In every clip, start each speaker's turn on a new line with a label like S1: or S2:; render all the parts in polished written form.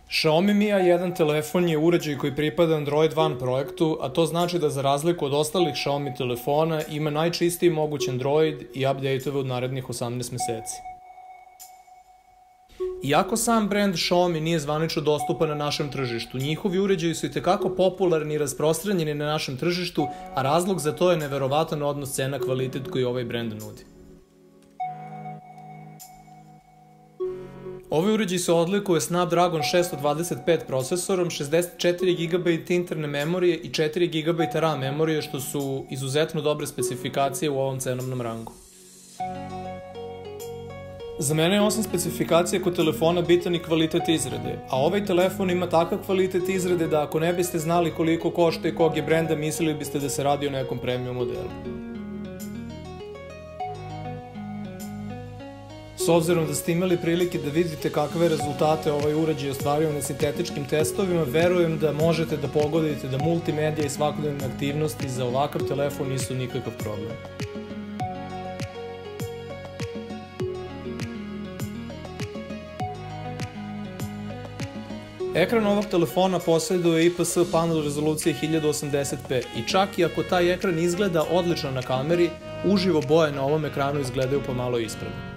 S1: Xiaomi Mi A1 telefon je uređaj koji pripada Android One projektu, a to znači da za razliku od ostalih Xiaomi telefona ima najčistiji moguć Android i update-ove od narednih 18 meseci. Iako sam brand Xiaomi nije zvanično dostupan na našem tržištu, njihovi uređaji su itekako popularni i rasprostranjeni na našem tržištu, a razlog za to je neverovatan odnos cena-kvalitet koji ovaj brand nudi. Ovaj uređaj se odlikuje Snapdragon 625 procesorom, 64 GB interne memorije i 4 GB RAM memorije, što su izuzetno dobre specifikacije u ovom cenovnom rangu. Za mene je osim specifikacije kod telefona bitan i kvalitet izrade, a ovaj telefon ima takav kvalitet izrade da ako ne biste znali koliko košta i kog je brenda, mislili biste da se radi o nekom premium modelu. S obzirom da ste imali prilike da vidite kakve rezultate ovaj uređaj ostvario na sintetičkim testovima, verujem da možete da pogodite da multimedija i svakodnevne aktivnosti za ovakav telefon nisu nikakav problem. Ekran ovog telefona posjeduje IPS panel rezolucije 1080p i čak i ako taj ekran izgleda odlično na kameri, uživo boje na ovom ekranu izgledaju pomalo ispravno.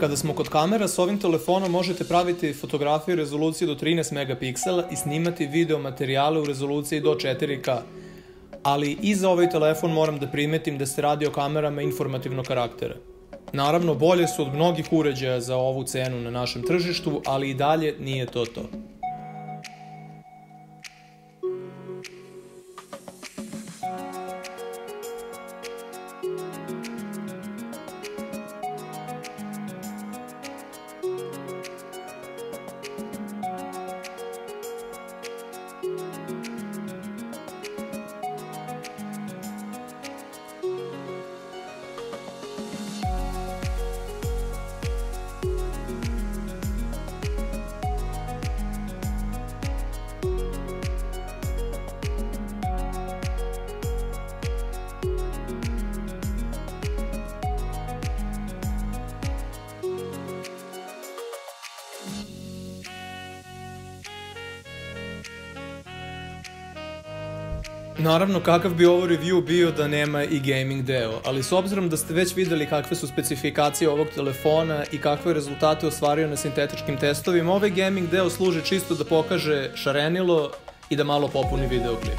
S1: Kada smo kod kamera, s ovim telefonom možete praviti fotografije rezolucije do 13 megapiksela i snimati video materijale u rezoluciji do 4K. Ali i za ovaj telefon moram da primetim da se radi o kamerama informativnog karaktera. Naravno, bolje su od mnogih uređaja za ovu cenu na našem tržištu, ali i dalje nije to to. Naravno, kakav bi ovo review bio da nema i gaming deo, ali s obzirom da ste već videli kakve su specifikacije ovog telefona i kakve rezultate ostvario na sintetičkim testovima, ovaj gaming deo služi čisto da pokaže šarenilo i da malo popuni videoklip.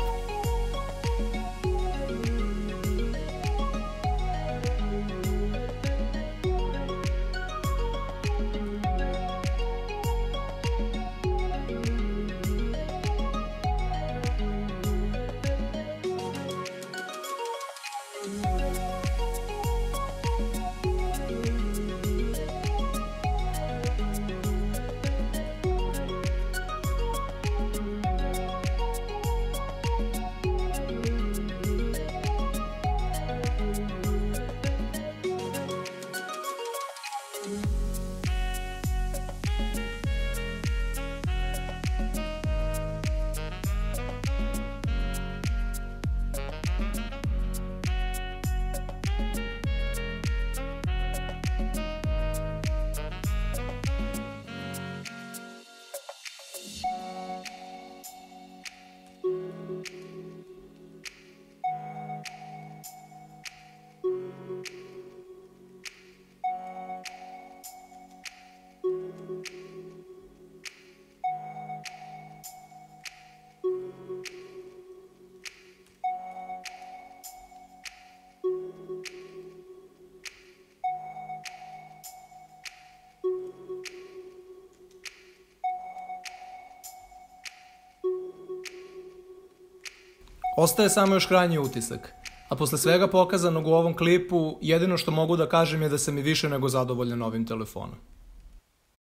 S1: Ostaje samo još krajnji utisak. A posle svega pokazanog u ovom klipu, jedino što mogu da kažem je da sam i više nego zadovoljan ovim telefonom.